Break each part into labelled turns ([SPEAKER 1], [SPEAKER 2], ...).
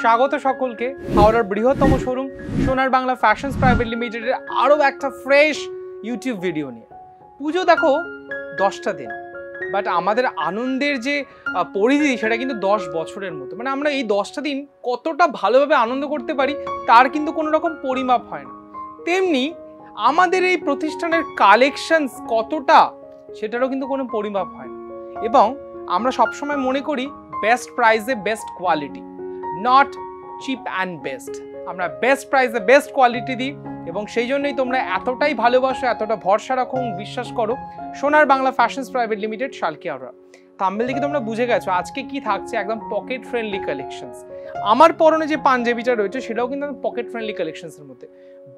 [SPEAKER 1] স্বাগত সকলকে হাওড়ার বৃহত্তম শোরুম সোনার বাংলা ফ্যাশনস প্রাইভেট লিমিটেডের আরও একটা ফ্রেশ ইউটিউব ভিডিও নিয়ে। পুজো দেখো 10টা দিন, বাট আমাদের আনন্দের যে পরিধি সেটা কিন্তু 10 বছরের মতো। মানে আমরা এই 10টা দিন কতটা ভালোভাবে আনন্দ করতে পারি তার কিন্তু কোনো রকম পরিমাপ হয় না। তেমনি আমাদের এই প্রতিষ্ঠানের কালেকশনস কতটা সেটারও কিন্তু কোনো পরিমাপ হয় না। এবং আমরা সবসময় মনে করি বেস্ট প্রাইসে best quality, not chip and best. আমরা বেস্ট প্রাইসে বেস্ট কোয়ালিটি দিই এবং সেই জন্যই তোমরা এতটাই ভালোবাসো, এতটা ভরসা রাখো, বিশ্বাস করো সোনার Bangla fashions private limited Salkia Howrah. Thumbnail দেখে তোমরা বুঝে গেছো আজকে কি থাকছে, একদম পকেট ফ্রেন্ডলি কালেকশনস। আমার পরনে যে পাঞ্জাবিটা রয়েছে সেটাও কিন্তু পকেট ফ্রেন্ডলি কালেকশনসের মধ্যে।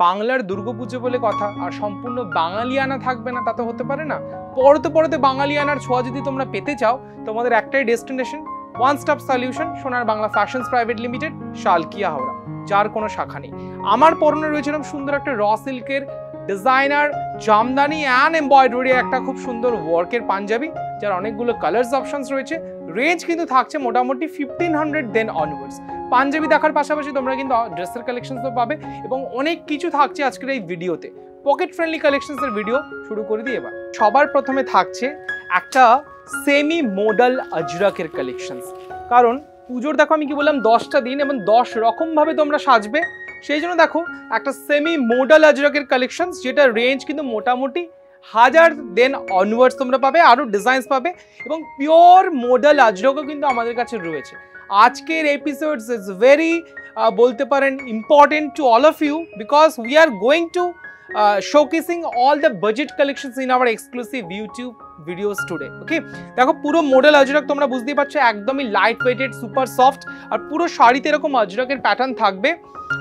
[SPEAKER 1] বাংলার দুর্গাপুজো বলে কথা, আর সম্পূর্ণ বাঙালিয়ানা থাকবে না তা তো হতে পারে না। পরতে পরতে বাঙালিয়ানার ছোঁয়া যদি তোমরা পেতে চাও, তোমাদের একটাই ডেস্টিনেশন, ওয়ান স্টপ সলিউশন সোনার Bangla fashions private limited Salkia Howrah, যার কোনো শাখা নেই। আমার পরনে রয়েছে সুন্দর একটা র সিল্কের ডিজাইনার জামদানি অ্যান্ড এমব্রয়ডারি একটা খুব সুন্দর ওয়ার্কের পাঞ্জাবি, যার অনেকগুলো কালার্স অপশনস রয়েছে। রেঞ্জ কিন্তু থাকছে মোটামুটি 1500 দেন অনওয়ার্ডস। পাঞ্জাবি দেখার পাশাপাশি তোমরা কিন্তু ড্রেসের কালেকশনসও পাবে এবং অনেক কিছু থাকছে আজকের এই ভিডিওতে। পকেট ফ্রেন্ডলি কালেকশনসের ভিডিও শুরু করে দিই এবার। সবার প্রথমে থাকছে একটা সেমি মডেল আজরাকের কালেকশনস। কারণ পুজোর দেখো আমি কি বললাম 10টা দিন এবং 10 রকমভাবে তোমরা সাজবে, সেই জন্য দেখো একটা সেমি মডেল আজরাকের কালেকশনস, যেটা রেঞ্জ কিন্তু মোটামুটি 1000 দেন অনওয়ার্ডস তোমরা পাবে, আরও ডিজাইনস পাবে এবং পিওর মডেল আজরাকও কিন্তু আমাদের কাছে রয়েছে। আজকের এপিসোডস ইজ ভেরি বলতে পারেন important to all of you, because we are going to showcasing all the budget collections in our exclusive YouTube videos today. Okay, দেখো পুরো মডেল আজরাক তোমরা বুঝতেই পারছো, একদমই লাইট ওয়েটেড, সুপার সফট, আর পুরো শাড়িতে এরকম আজরাকের প্যাটার্ন থাকবে।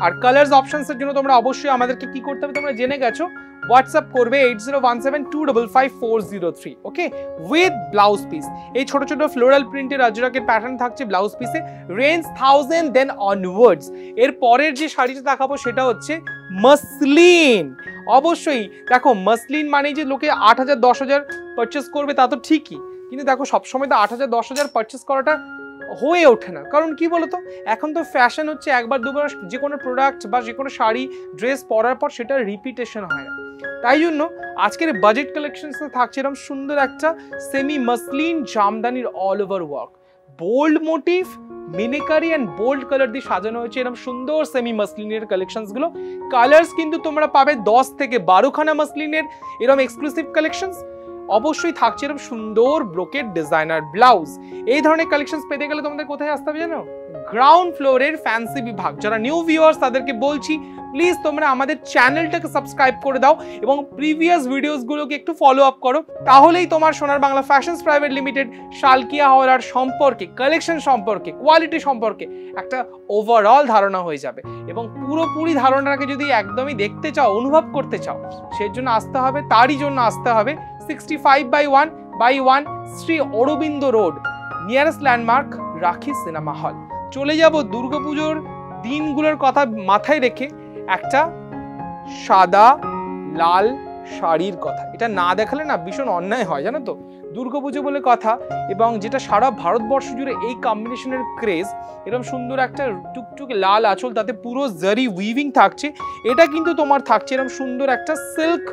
[SPEAKER 1] আর কালার্স অপশনসের জন্য তোমরা অবশ্যই আমাদেরকে কি করতে হবে তোমরা জেনে গেছো, হোয়াটসঅ্যাপ করবে 8017255403। ওকে, উইথ ব্লাউজ পিস। এই ছোট ছোট ফ্লোরাল প্রিন্টের আজরাকের প্যাটার্ন থাকছে ব্লাউজ পিসে, রেঞ্জ 1000 দেন অনওয়ার্ডস। এর পরের যে শাড়িটা দেখাবো সেটা হচ্ছে মসলিন। অবশ্যই দেখো মসলিন মানে যে লোকে 8000 10,000 পারচেস করবে তা তো ঠিকই, কিন্তু দেখো সবসময় তো 8000 10,000 পারচেস করাটা হয়ে ওঠে না। কারণ কি বলতো, এখন তো ফ্যাশন হচ্ছে একবার দুবার যে কোনো প্রোডাক্ট বা যে কোনো শাড়ি ড্রেস পরার পর সেটা রিপিটেশন হয় না। তাই জন্য আজকের বাজেট কালেকশনসে থাকছে এরকম সুন্দর একটা সেমি মসলিন জামদানির all over work, bold motif, মিনিকারি অ্যান্ড বোল্ড কালার দিয়ে সাজানো হয়েছে এরকম সুন্দর সেমি মসলিনের কালেকশনসগুলো। কালার্স কিন্তু তোমরা পাবে 10 থেকে 12খানা মসলিনের এরকম এক্সক্লুসিভ কালেকশনস। অবশ্যই থাকছে এরকম সুন্দর ব্রোকেড ডিজাইনার ব্লাউজ। এই ধরনের কালেকশনস পেতে গেলে তোমাদের কোথায় আসতে হবে জানো? গ্রাউন্ড ফ্লোরের ফ্যান্সি বিভাগ। যারা নিউ ভিউয়ার্স তাদেরকে বলছি প্লিজ তোমরা আমাদের চ্যানেলটাকে সাবস্ক্রাইব করে দাও এবং প্রিভিয়াস ভিডিওসগুলোকে একটু ফলো আপ করো, তাহলেই তোমার সোনার Bangla fashions private limited Salkia হাওড়ার সম্পর্কে, কালেকশন সম্পর্কে, কোয়ালিটি সম্পর্কে একটা ওভারঅল ধারণা হয়ে যাবে। এবং পুরোপুরি ধারণাটাকে যদি একদমই দেখতে চাও, অনুভব করতে চাও, সেই জন্য আসতে হবে, তারই জন্য আসতে হবে 65/1/1 Shri Aurobindo road, nearest landmark Rakhi cinema hall. চলে যাব দুর্গাপুজোর দিনগুলোর কথা মাথায় রেখে একটা সাদা লাল শাড়ির কথা। এটা না দেখালে না ভীষণ অন্যায় হয় জানো তো, দুর্গাপুজো বলে কথা, এবং যেটা সারা ভারতবর্ষ জুড়ে এই কম্বিনেশনের ক্রেজ। এরকম সুন্দর একটা টুকটুক লাল আঁচল, তাতে পুরো জারি উইভিং থাকছে। এটা কিন্তু তোমার থাকছে এরকম সুন্দর একটা সিল্ক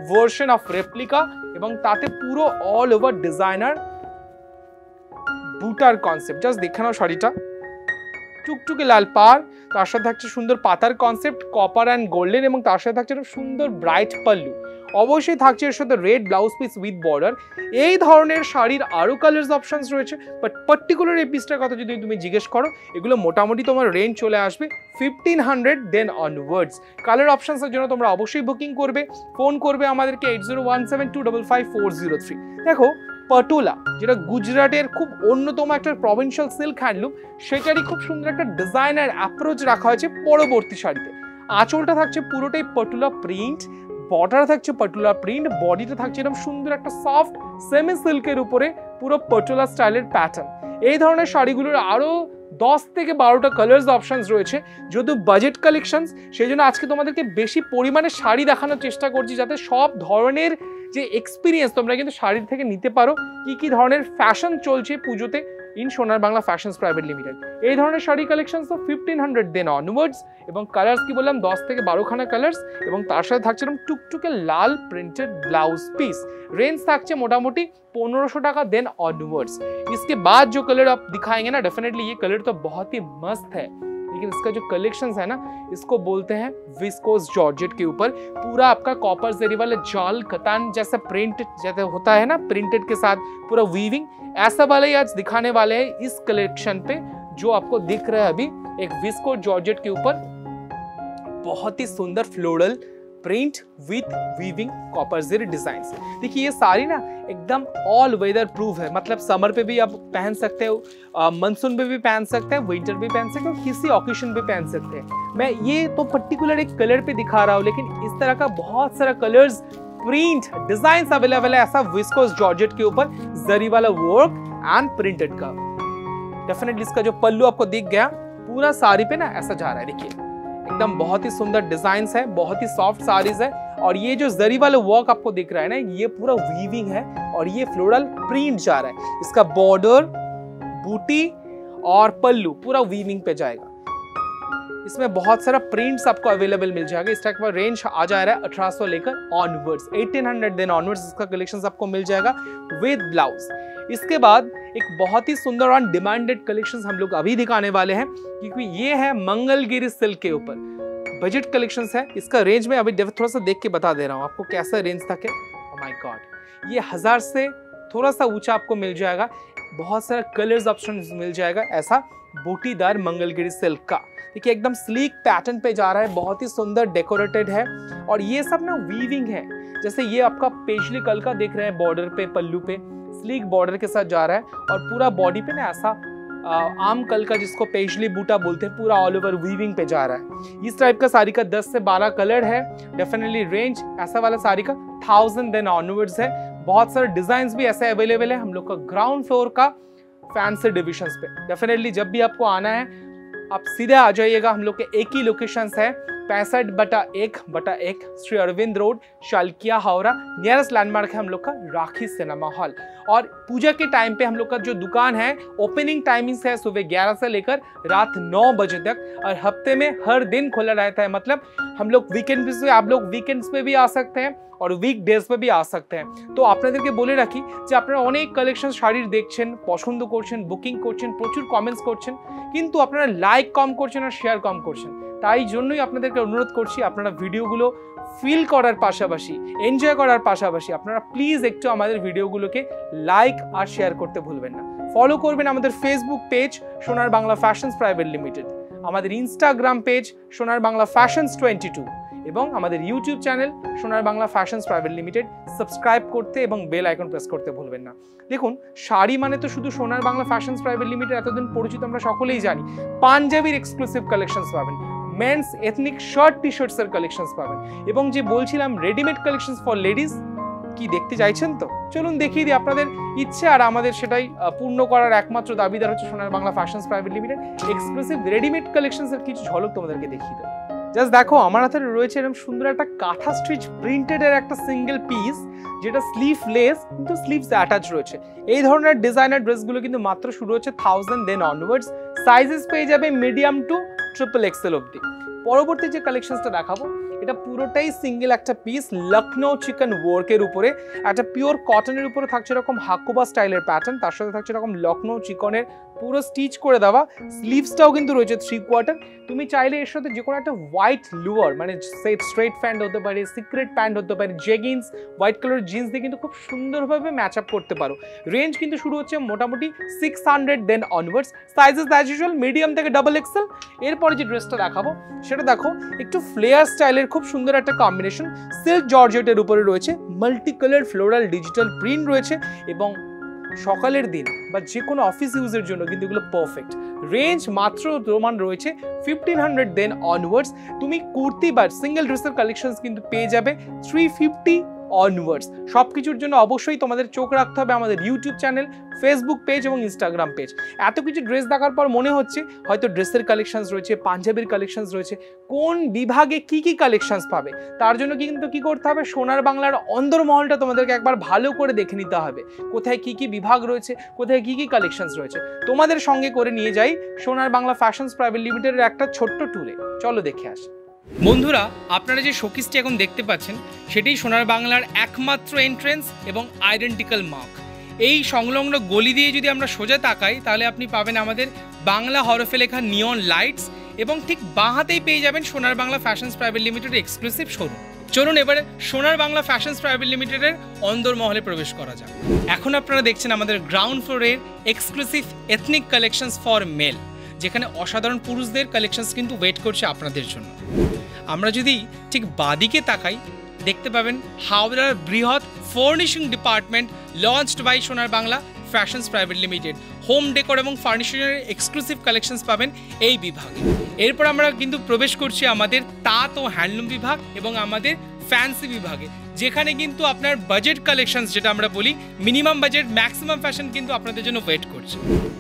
[SPEAKER 1] ভার্সন অফ রেপ্লিকা, এবং তাতে পুরো অল ওভার ডিজাইনার বুটার কনসেপ্ট। জাস্ট দেখে নাও শাড়িটা, টুকটুকে লাল পাড়, তার সাথে থাকছে সুন্দর পাতার কনসেপ্ট, কপার অ্যান্ড গোল্ডেন, এবং তার সাথে থাকছে সুন্দর ব্রাইট পাল্লু। অবশ্যই থাকছে এর সাথে red blouse piece with border. এই ধরনের শাড়ির আরও কালার্স অপশনস রয়েছে, বাট পার্টিকুলার এই পিসটার কথা যদি তুমি জিজ্ঞেস করো, এগুলো মোটামুটি তোমার রেঞ্জ চলে আসবে 1500 দেন অনওয়ার্ডস। কালার অপশনসের জন্য তোমরা অবশ্যই বুকিং করবে, ফোন করবে আমাদেরকে 8017255403। দেখো পটোলা, যেটা গুজরাটের খুব অন্যতম একটা প্রভিন্সিয়াল সিল্ক হ্যান্ডলুম, সেটারই খুব সুন্দর একটা ডিজাইনার অ্যাপ্রোচ রাখা হয়েছে পরবর্তী শাড়িতে। আঁচলটা থাকছে পুরোটাই পটোলা প্রিন্ট, বর্ডার থাকছে পটোলা প্রিন্ট, বডিটা থাকছে এরকম সুন্দর একটা সফট সেমি সিল্কের উপরে পুরো পটোলা স্টাইলের প্যাটার্ন। এই ধরনের শাড়িগুলোর আরও 10 থেকে 12টা কালার্স অপশনস রয়েছে। যেহেতু বাজেট কালেকশনস, সেই জন্য আজকে তোমাদেরকে বেশি পরিমাণে শাড়ি দেখানোর চেষ্টা করছি, যাতে সব ধরনের যে এক্সপিরিয়েন্স তোমরা কিন্তু শাড়ির থেকে নিতে পারো। কি কি ধরনের ফ্যাশন চলছে পুজোতে ইন সোনার বাংলা ফ্যাশনস প্রাইভেট লিমিটেড। এই ধরনের শাড়ি কালেকশন তো 1500 দেন অনওয়ার্ডস, এবং কালার্স কি বললাম 10 থেকে 12 খানা কালার্স, এবং তার সাথে থাকছে এরকম টুকটুকে লাল প্রিন্টেড ব্লাউজ পিस। रेंज থাকছে মোটামুটি 1500 টাকা देन ऑनवर्ड्स। इसके बाद जो कलर आप दिखाएंगे ना, डेफिनेटली ये कलर तो बहुत ही मस्त है, लेकिन इसका जो कलेक्शंस है ना, इसको बोलते हैं विस्कोस जॉर्जेट के ऊपर पूरा आपका कॉपर जरी वाला जाल कतान जैसा प्रिंट जैसे होता है ना, प्रिंटेड के साथ पूरा वीविंग, ऐसा वाला ही आज दिखाने वाले हैं इस कलेक्शन पे। जो आपको दिख रहा है अभी एक विस्कोस जॉर्जेट के ऊपर बहुत ही सुंदर floral print with weaving copper zari design. देखिए ये सारी ना एकदम ऑल वेदर प्रूफ है, मतलब समर पे भी आप पहन सकते हो, मानसून पे भी पहन सकते हैं, विंटर भी पहन सकते हो, किसी ऑकेशन पे पहन सकते हैं। मैं ये तो पर्टिकुलर एक कलर पे दिखा रहा हूँ, लेकिन इस तरह का बहुत सारा कलर्स प्रिंट डिजाइन अवेलेबल है ऐसा विस्कोस जॉर्जेट के ऊपर जरी वाला वर्क एंड प्रिंटेड का। डेफिनेटली इसका जो पल्लू आपको दिख गया पूरा साड़ी पे ना ऐसा जा रहा है, देखिए एकदम बहुत ही सुंदर डिजाइन है, बहुत ही सॉफ्ट साड़ीज है। और ये जो जरी वाला वर्क आपको दिख रहा है ना, ये पूरा वीविंग है और ये फ्लोरल प्रिंट जा रहा है। इसका बॉर्डर, बूटी और पल्लू पूरा वीविंग पे जाएगा। इसमें बहुत सारा प्रिंट्स आपको अवेलेबल मिल जाएगा। इस टाइप का रेंज आ जा रहा है 1800 लेकर ऑनवर्ड्स, 1800 देन ऑनवर्ड्स इसका कलेक्शंस आपको मिल जाएगा विद ब्लाउज। इसके बाद एक बहुत ही सुंदर और डिमांडेड कलेक्शंस हम लोग अभी दिखाने वाले हैं, क्योंकि ये है मंगलगिरी सिल्क के ऊपर बजट कलेक्शंस है। इसका रेंज में अभी थोड़ा सा देख के बता दे रहा हूँ आपको कैसा रेंज तक है। ओह माय गॉड, ये 1000 से थोड़ा सा ऊंचा आपको मिल जाएगा, बहुत सारा कलर्स ऑप्शन मिल जाएगा ऐसा बूटीदार मंगलगिरी सिल्क का। देखिए एकदम स्लीक पैटर्न पे जा रहा है, बहुत ही सुंदर डेकोरेटेड है और ये सब ना वीविंग है। जैसे ये आपका पेशली कल का देख रहे हैं, बॉर्डर पे पल्लू पे स्लीक बॉर्डर के साथ जा रहा है और पूरा बॉडी पे ना ऐसा आम कल का जिसको पेशली बूटा बोलते हैं पूरा ऑल ओवर वीविंग पे जा रहा है। इस टाइप का साड़ी का 10 से 12 कलर है। डेफिनेटली रेंज ऐसा वाला साड़ी का 1000 देन ऑनवर्ड्स है। बहुत सारे डिजाइन भी ऐसे अवेलेबल है हम लोग का ग्राउंड फ्लोर का फैंसी डिविजन्स पे। डेफिनेटली जब भी आपको आना है आप सीधे आ जाइएगा, हम लोग के एक ही लोकेशन है 65/1/1 Shri Aurobindo road, Salkia, Howrah. Nearest landmark है हम लोग का राखी सिनेमा हॉल। और पूजा के टाइम पे हम लोग का जो दुकान है ओपनिंग टाइमिंग्स है सुबह 11 से लेकर रात 9 बजे तक, और हफ्ते में हर दिन खुला रहता है। मतलब हम लोग वीकेंड पे, आप लोग वीकेंड्स पे भी आ सकते हैं और वीकडेज पे भी आ सकते हैं। तो আপনাদেরকে বলে রাখি যে আপনারা অনেক কালেকশন শাড়ির দেখছেন, পছন্দ করছেন, বুকিং করছেন, প্রচুর কমেন্টস করছেন, কিন্তু আপনারা লাইক কম করছেন আর শেয়ার কম করছেন। তাই জন্যই আপনাদেরকে অনুরোধ করছি আপনারা ভিডিওগুলো ফিল করার পাশাপাশি, এনজয় করার পাশাপাশি আপনারা প্লিজ একটু আমাদের ভিডিওগুলোকে লাইক আর শেয়ার করতে ভুলবেন না। ফলো করবেন আমাদের ফেসবুক পেজ সোনার বাংলা ফ্যাশনস প্রাইভেট লিমিটেড, আমাদের ইনস্টাগ্রাম পেজ সোনার বাংলা ফ্যাশনস 22 এবং আমাদের ইউটিউব চ্যানেল সোনার Bangla fashions private limited subscribe করতে এবং বেল আইকন প্রেস করতে ভুলবেন না। দেখুন শাড়ি মানে তো শুধু সোনার বাংলা ফ্যাশনস প্রাইভেট লিমিটেড এতদিন পরিচিত আমরা সকলেই জানি, পাঞ্জাবির এক্সক্লুসিভ কালেকশনস পাবেন, মেন্স এথনিক শার্ট টি শার্টসের কালেকশনস পাবেন, এবং যে বলছিলাম রেডিমেড কালেকশনস ফর লেডিজ কি দেখতে চাইছেন তো চলুন দেখিয়ে দিই। আপনাদের ইচ্ছে আর আমাদের সেটাই পূর্ণ করার একমাত্র দাবিদার হচ্ছে Sonar Bangla fashions private limited. Exclusive readymade কালেকশনসের কিছু ঝলক তোমাদেরকে দেখিয়ে দেবো। জাস্ট দেখো আমার হাতে রয়েছে এরকম সুন্দর একটা কাঁথা স্টিচ প্রিন্টেড এর একটা সিঙ্গেল পিস, যেটা স্লিভলেস কিন্তু স্লিভস অ্যাটাচ রয়েছে। এই ধরনের ডিজাইনার ড্রেসগুলো কিন্তু মাত্র শুরু হচ্ছে 1000 দেন অনওয়ার্ডস। সাইজেস পেয়ে যাবে মিডিয়াম টু XXL অবধি। পরবর্তী যে কালেকশনসটা দেখাবো এটা পুরোটাই সিঙ্গেল একটা পিস লখনৌ চিকেন ওয়ার্কের উপরে, একটা পিওর কটনের উপরে থাকছে এরকম হাকুবা স্টাইলের প্যাটার্ন, তার সাথে থাকছে এরকম লখনৌ চিকনের পুরো স্টিচ করে দেওয়া। স্লিভসটাও কিন্তু রয়েছে 3/4। তুমি চাইলে এর সাথে যে কোনো একটা হোয়াইট লোয়ার, মানে স্ট্রেট প্যান্ট হতে পারে, সিক্রেট প্যান্ট হতে পারে, জেগিন্স, হোয়াইট কালার জিন্স দিয়ে কিন্তু খুব সুন্দরভাবে ম্যাচ আপ করতে পারো। রেঞ্জ কিন্তু শুরু হচ্ছে মোটামুটি 600 then onwards. Sizes as usual medium থেকে XXL। এরপরে যে ড্রেসটা দেখাবো সেটা দেখো একটু ফ্লেয়ার স্টাইলের খুব সুন্দর একটা কম্বিনেশন, সিল্ক জর্জেটের উপরে রয়েছে, multi colour floral digital print রয়েছে, এবং সকালের দিন বা যে কোনো অফিস ইউজের জন্য কিন্তু এগুলো পারফেক্ট। রেঞ্জ মাত্র প্রমাণ রয়েছে 1500 দেন অনওয়ার্ডস। তুমি কুর্তি বা সিঙ্গেল ড্রেসের কালেকশনস কিন্তু পেয়ে যাবে 350 অনওয়ার্ডস। সব কিছুর জন্য অবশ্যই তোমাদের চোখ রাখতে হবে আমাদের ইউটিউব চ্যানেল, ফেসবুক পেজ এবং ইনস্টাগ্রাম পেজ। এত কিছু ড্রেস দেখার পর মনে হচ্ছে হয়তো ড্রেসের কালেকশনস রয়েছে, পাঞ্জাবির কালেকশনস রয়েছে, কোন বিভাগে কি কি কালেকশনস পাবে তার জন্য কিন্তু কি করতে হবে, সোনার বাংলার অন্দরমহলটা তোমাদেরকে একবার ভালো করে দেখে নিতে হবে। কোথায় কি কি বিভাগ রয়েছে, কোথায় কি কি কালেকশনস রয়েছে, তোমাদের সঙ্গে করে নিয়ে যাই সোনার বাংলা ফ্যাশনস প্রাইভেট লিমিটেডের একটা ছোট্ট ট্যুরে। চলো দেখে আসি। বন্ধুরা, আপনারা যে শোকেসটি এখন দেখতে পাচ্ছেন সেটি সোনার বাংলার একমাত্র এন্ট্রেন্স এবং আইডেন্টিক্যাল মার্ক। এই সংলগ্ন গলি দিয়ে যদি আমরা সোজা তাকাই তাহলে আপনি পাবেন আমাদের বাংলা হরফে লেখা নিয়ন লাইটস এবং ঠিক বাঁ হাতেই পেয়ে যাবেন সোনার বাংলা ফ্যাশনস প্রাইভেট লিমিটেডের এক্সক্লুসিভ শোরুম। চলুন এবারে সোনার বাংলা ফ্যাশনস প্রাইভেট লিমিটেডের অন্দরমহলে প্রবেশ করা যাক। এখন আপনারা দেখছেন আমাদের গ্রাউন্ড ফ্লোরের exclusive ethnic collections for mail, যেখানে অসাধারণ পুরুষদের কালেকশনস কিন্তু ওয়েট করছে আপনাদের জন্য। আমরা যদি ঠিক বাদিকে তাকাই দেখতে পাবেন হাওড়ার বৃহৎ ফার্নিশিং ডিপার্টমেন্ট লঞ্চড বাই সোনার Bangla fashions private limited. Home decor এবং ফার্নিশিংয়ের এক্সক্লুসিভ কালেকশনস পাবেন এই বিভাগে। এরপর আমরা কিন্তু প্রবেশ করছি আমাদের তাঁত ও হ্যান্ডলুম বিভাগ এবং আমাদের ফ্যান্সি বিভাগে, যেখানে কিন্তু আপনার বাজেট কালেকশনস, যেটা আমরা বলি মিনিমাম বাজেট ম্যাক্সিমাম ফ্যাশন, কিন্তু আপনাদের জন্য ওয়েট করছে।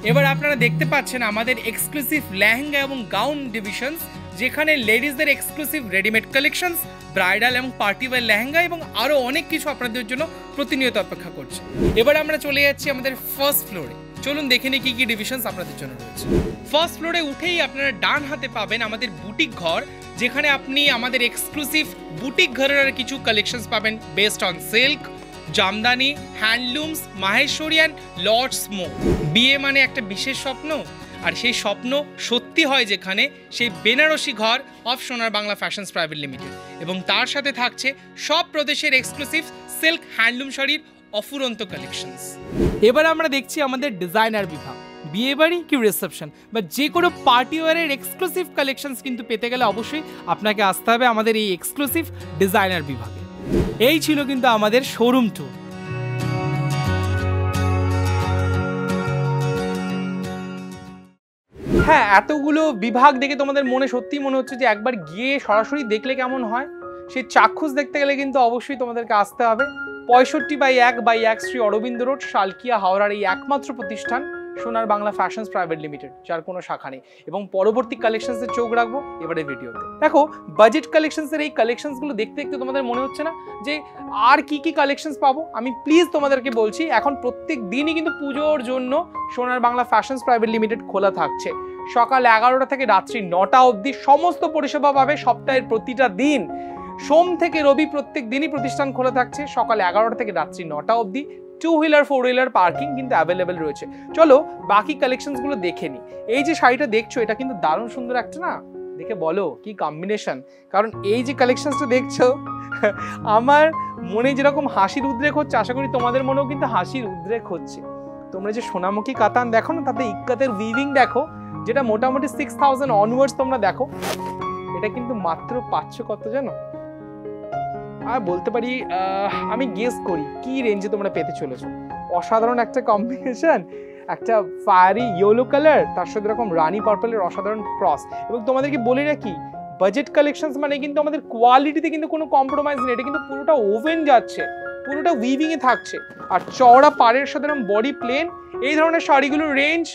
[SPEAKER 1] এবার আপনারা দেখতে পাচ্ছেন আমাদের এক্সক্লুসিভ লেহেঙ্গা এবং গাউন ডিভিশনস, যেখানে লেডিসদের এক্সক্লুসিভ রেডিমেড কালেকশনস, ব্রাইডাল এবং পার্টিওয়্যার লেহেঙ্গা এবং আরও অনেক কিছু আপনাদের জন্য প্রতিনিয়ত অপেক্ষা করছে। এবার আমরা চলে যাচ্ছি আমাদের ফার্স্ট ফ্লোরে। চলুন দেখে নিই কী কী ডিভিশনস আপনাদের জন্য রয়েছে। ফার্স্ট ফ্লোরে উঠেই আপনারা ডান হাতে পাবেন আমাদের বুটিক ঘর, যেখানে আপনি আমাদের এক্সক্লুসিভ বুটিক ঘরের কিছু কালেকশনস পাবেন based on silk, jamdani, handlooms, Maheshwari and লর্ডস মো। বিয়ে মানে একটা বিশেষ স্বপ্ন, আর সেই স্বপ্ন সত্যি হয় যেখানে সেই বেনারসি ঘর অফ সোনার বাংলা ফ্যাশনস প্রাইভেট লিমিটেড, এবং তার সাথে থাকছে সব প্রদেশের এক্সক্লুসিভ সিল্ক হ্যান্ডলুম শাড়ির অফুরন্ত কালেকশনস। এবার আমরা দেখছি আমাদের ডিজাইনার বিভাগ। বিয়েবাড়ি কি রিসেপশন বা যে কোনো পার্টি ওয়ারের এক্সক্লুসিভ কালেকশনস কিন্তু পেতে গেলে অবশ্যই আপনাকে আসতে হবে আমাদের এই এক্সক্লুসিভ ডিজাইনার বিভাগে। এই ছিল কিন্তু আমাদের শোরুম ট্যুর। হ্যাঁ, এতগুলো বিভাগ দেখে তোমাদের মনে সত্যিই মনে হচ্ছে যে একবার গিয়ে সরাসরি দেখলে কেমন হয়। সেই চাক্ষুষ দেখতে গেলে কিন্তু অবশ্যই তোমাদেরকে আসতে হবে 65/1/1 শ্রী অরবিন্দ রোড, শালকিয়া, হাওড়ার এই একমাত্র প্রতিষ্ঠান সোনার বাংলা ফ্যাশনস প্রাইভেট লিমিটেড, যার কোনো শাখা নেই। এবং পরবর্তী কালেকশনসের চোখ রাখবো এবারে ভিডিওতে। দেখো, বাজেট কালেকশনসের এই কালেকশনসগুলো দেখতে দেখতে তোমাদের মনে হচ্ছে না যে আর কি কি কালেকশনস পাবো? আমি প্লিজ তোমাদেরকে বলছি, এখন প্রত্যেক দিনই কিন্তু পুজোর জন্য সোনার বাংলা ফ্যাশনস প্রাইভেট লিমিটেড খোলা থাকছে। সকাল 11টা থেকে রাত্রি 9টা অবধি সমস্ত পরিষেবা পাবে সপ্তাহের প্রতিটা দিন। সোম থেকে রবি প্রত্যেক দিনই প্রতিষ্ঠান খোলা থাকছে সকাল 11টা থেকে রাত্রি 9টা অবধি। 2 হুইলার 4 হুইলার পার্কিং কিন্তু অ্যাভেলেবেল রয়েছে। চলো বাকি কালেকশনসগুলো দেখে নিই। এই যে শাড়িটা দেখছো এটা কিন্তু দারুণ সুন্দর একটা, না? দেখে বলো কি কম্বিনেশন। কারণ এই যে কালেকশনসটা দেখছো আমার মনে যেরকম হাসির উদ্রেক হচ্ছে, আশা করি তোমাদের মনেও কিন্তু হাসির উদ্রেক হচ্ছে। তোমরা যে সোনামুখী কাতান দেখো না, তাতে ইক্কাতের উইভিং দেখো, যেটা মোটামুটি 6000 অনওয়ার্ডস তোমরা দেখো, এটা কিন্তু মাত্র পাচ্ছ কত জানো? আর বলতে পারি, আমি গেস করি কি রেঞ্জে তোমরা পেতে চলেছো। অসাধারণ একটা কম্বিনেশন, একটা ফায়ারি ইয়েলো কালার, তার সাথে এরকম রানি পার্পলের অসাধারণ ক্রস। এবং তোমাদেরকে বলে রাখি, বাজেট কালেকশনস মানে কিন্তু আমাদের কোয়ালিটিতে কিন্তু কোনো কম্প্রোমাইজ নেই। এটা কিন্তু পুরোটা ওভেন যাচ্ছে, পুরোটা উইভিং এ থাকছে, আর চওড়া পাড়ের সাথে এরকম বডি প্লেন। এই ধরনের শাড়িগুলোর range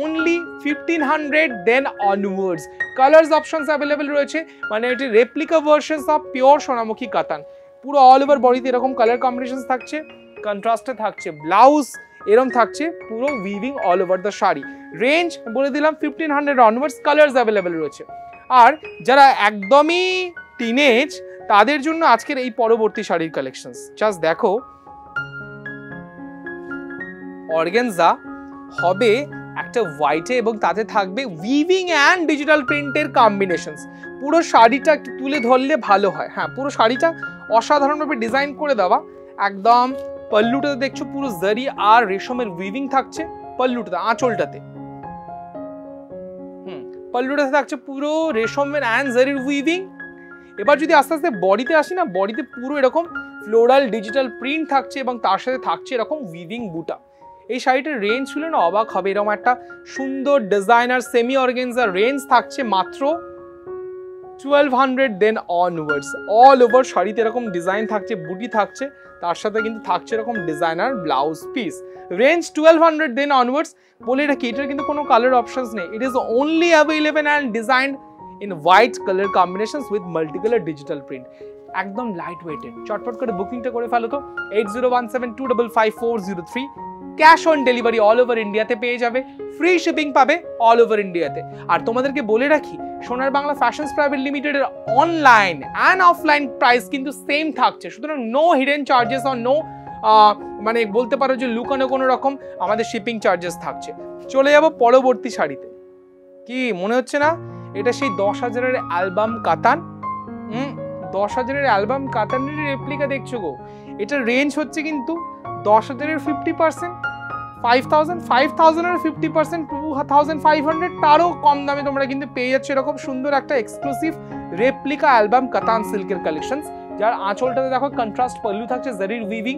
[SPEAKER 1] only 1500 then onwards. Colours options available রয়েছে, মানে এটি replica versions of pure Sonamukhi katan. পুরো অল ওভার বডিতে এরকম কালার কম্বিনেশনস থাকছে, কন্ট্রাস্টে থাকছে ব্লাউজ, এরকম থাকছে পুরো weaving all over the sari. Range বলে দিলাম 1500 অনওয়ার্ডস, কালার্স অ্যাভেলেবেল রয়েছে। আর যারা একদমই টিনেজ তাদের জন্য আজকের এই পরবর্তী শাড়ির কালেকশনস জাস্ট দেখো। অর্গানজা হবে একটা হোয়াইটে এবং তাতে থাকবে উইভিং অ্যান্ড ডিজিটাল প্রিন্টের কম্বিনেশনস। পুরো শাড়িটা একটু তুলে ধরলে ভালো হয়। হ্যাঁ, পুরো শাড়িটা অসাধারণভাবে ডিজাইন করে দেওয়া। একদম পল্লুটাতে দেখছো পুরো জারি আর রেশমের উইভিং থাকছে পল্লুটাতে, আঁচলটাতে। পল্লুটাতে থাকছে পুরো রেশমের অ্যান্ড জারির উইভিং। এবার যদি আস্তে আস্তে বডিতে আসি না, বডিতে পুরো এরকম ফ্লোরাল ডিজিটাল প্রিন্ট থাকছে এবং তার সাথে থাকছে এরকম উইভিং বুটা। এই শাড়িটার রেঞ্জ ছিল না অবাক হবে, এরকম একটা সুন্দর ডিজাইনার সেমি অর্গানজা রেঞ্জ থাকছে মাত্র 1200 দেন অনওয়ার্ডস অল ওভার শাড়িতে এরকম ডিজাইন থাকছে, বুটি থাকছে, তার সাথে কিন্তু থাকছে এরকম designer blouse piece. Range 1200 then onwards. বলে রাখি এটার কিন্তু কোনো কালার অপশনস নেই। It is only available and designed in white colour combinations with multicolour digital print. একদম লাইট ওয়েটেড। চটপট করে বুকিংটা করে ফেলো তো 8017255403। Cash on delivery all over ইন্ডিয়াতে পেয়ে যাবে, ফ্রি শিপিং পাবে অল ওভার ইন্ডিয়াতে। আর তোমাদেরকে বলে রাখি সোনার বাংলা ফ্যাশনস প্রাইভেট লিমিটেডের অনলাইন অ্যান্ড অফলাইন প্রাইস কিন্তু সেম থাকছে, সুতরাং no hidden charges or no মানে বলতে পারো যে লুকানো কোনো রকম আমাদের শিপিং চার্জেস থাকছে। চলে যাব পরবর্তী শাড়িতে। কি মনে হচ্ছে না এটা সেই 10,000-এর অ্যালবাম কাতান? 10,000-এর অ্যালবাম কাতানের রেপ্লিকা দেখছো গো। এটার রেঞ্জ হচ্ছে কিন্তু 10,000-এর 50%, 5,000-এর 50%, 2,500, তারও কম দামে তোমরা কিন্তু পেয়ে যাচ্ছ এরকম সুন্দর একটা এক্সক্লুসিভ রেপ্লিকা অ্যালবাম কাতান সিল্কের কালেকশনস, যার আঁচলটাতে দেখো কন্ট্রাস্ট পল্লু থাকছে জারির উইভিং,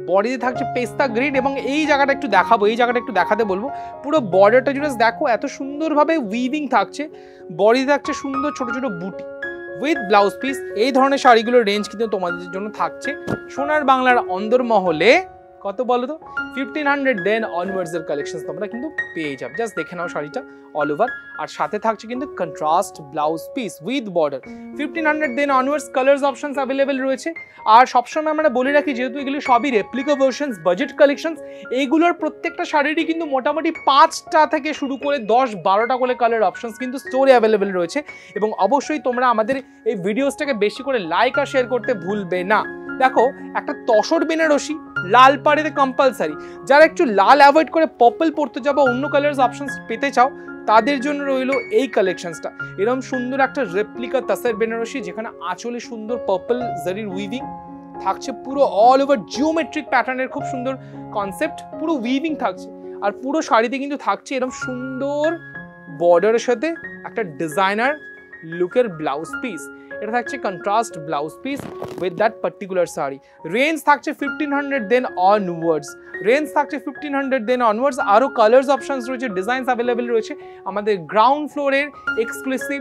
[SPEAKER 1] বডিতে থাকছে পেস্তা গ্রিন, এবং এই জায়গাটা একটু দেখাবো, এই জায়গাটা একটু দেখাতে বলবো। পুরো বর্ডারটা জুড়ে দেখো এত সুন্দরভাবে উইভিং থাকছে, বডিতে থাকছে সুন্দর ছোট ছোট বুটি উইথ ব্লাউজ পিস। এই ধরনের শাড়িগুলোর রেঞ্জ কিন্তু তোমাদের জন্য থাকছে সোনার বাংলার অন্দরমহলে কত বলো তো 1500 দেন অনওয়ার্ডস এর কালেকশনস তোমরা কিন্তু পেয়ে যাবে। জাস্ট দেখে নাও শাড়িটা অল ওভার, আর সাথে থাকছে কিন্তু contrast blouse piece with border. 1500 then onwards colours options available রয়েছে। আর সবসময় আমরা বলে রাখি যেহেতু এগুলো সবই রেপ্লিকা ভার্সনস, বাজেট কালেকশনস, এইগুলোর প্রত্যেকটা শাড়িরই কিন্তু মোটামুটি 5টা থেকে শুরু করে 10-12টা করে কালার অপশনস কিন্তু স্টোরে অ্যাভেলেবেল রয়েছে। এবং অবশ্যই তোমরা আমাদের এই ভিডিওসটাকে বেশি করে লাইক আর শেয়ার করতে ভুলবে না। দেখো একটা তসর বেনারসি লাল পাড়েতে কম্পালসারি, যারা একটু লাল অ্যাভয়েড করে পার্পল পরতে যাবো, অন্য কালার্স অপশনস পেতে চাও, তাদের জন্য রইলো এই কালেকশনসটা। এরকম সুন্দর একটা রেপ্লিকা তসর বেনারসি যেখানে আঁচলে সুন্দর পার্পল জারির উইভিং থাকছে, পুরো অল ওভার জিওমেট্রিক প্যাটার্নের খুব সুন্দর কনসেপ্ট, পুরো উইভিং থাকছে। আর পুরো শাড়িতে কিন্তু থাকছে এরকম সুন্দর বর্ডারের সাথে একটা ডিজাইনার লুকের ব্লাউজ পিস। এটা থাকছে contrast blouse piece with that particular sari. Range থাকছে 1500 দেন অনওয়ার্ডস, রেঞ্জ থাকছে 1500 দেন অনওয়ার্ডস। আরও কালার্স অপশনস রয়েছে, ডিজাইনস অ্যাভেলেবেল রয়েছে আমাদের গ্রাউন্ড ফ্লোরের এক্সক্লুসিভ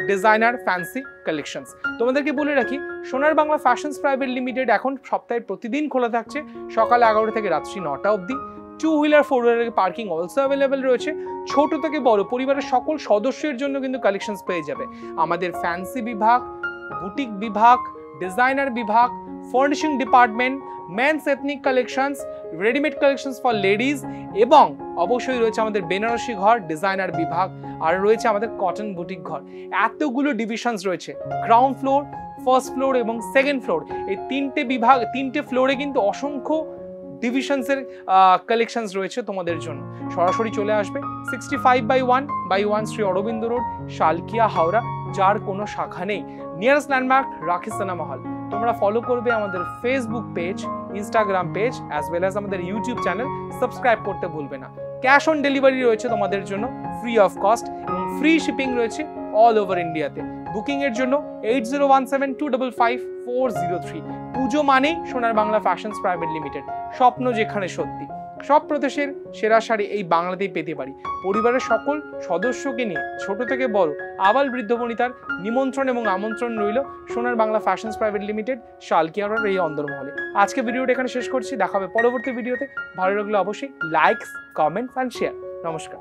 [SPEAKER 1] ডিজাইনার ফ্যান্সি কালেকশনস। তোমাদেরকে বলে রাখি Sonar Bangla fashions private limited এখন সপ্তাহে প্রতিদিন খোলা থাকছে সকাল 11টা থেকে রাত্রি 9টা অবধি। 2 wheeler 4 wheeler parking also available রয়েছে। ছোট থেকে বড় পরিবারের সকল সদস্যের জন্য কিন্তু কালেকশনস পেয়ে যাবে। আমাদের ফ্যান্সি বিভাগ, বুটিক বিভাগ, ডিজাইনার বিভাগ, furnishing department, men's ethnic collections, readymade collections for ladies, এবং অবশ্যই রয়েছে আমাদের বেনারসি ঘর ডিজাইনার বিভাগ, আর রয়েছে আমাদের কটন বুটিক ঘর। এতগুলো ডিভিশনস রয়েছে, গ্রাউন্ড ফ্লোর, ফার্স্ট ফ্লোর এবং সেকেন্ড ফ্লোর, এই তিনটে বিভাগ, তিনটে ফ্লোরে কিন্তু অসংখ্য ডিভিশনসের কালেকশনস রয়েছে তোমাদের জন্য। সরাসরি চলে আসবে 65/1/1 শ্রী অরবিন্দ রোড, শালকিয়া, হাওড়া, যার কোনো শাখা নেই। নিয়ারেস্ট ল্যান্ডমার্ক রাখিস্তানা মহল। তোমরা ফলো করবে আমাদের Facebook page, Instagram page, as well as আমাদের ইউটিউব চ্যানেল। সাবস্ক্রাইব করতে ভুলবে না। ক্যাশ অন ডেলিভারি রয়েছে তোমাদের জন্য ফ্রি অফ কস্ট, এবং ফ্রি শিপিং রয়েছে অল ওভার ইন্ডিয়াতে। বুকিং এর জন্য 8017255403। পুজো মানেই সোনার বাংলা ফ্যাশনস প্রাইভেট লিমিটেড, স্বপ্ন যেখানে সত্যি। সব প্রদেশের সেরা শাড়ি এই বাংলাতেই পেতে পারি। পরিবারের সকল সদস্যকে নিয়ে ছোট থেকে বড় আবাল বৃদ্ধ বনিতার নিমন্ত্রণ এবং আমন্ত্রণ রইল সোনার বাংলা ফ্যাশনস প্রাইভেট লিমিটেড, শালকিয়ার এই অন্দরমহলে। আজকে ভিডিওটা এখানে শেষ করছি, দেখা হবে পরবর্তী ভিডিওতে। ভালো লাগলে অবশ্যই লাইকস, কমেন্টস অ্যান্ড শেয়ার। নমস্কার।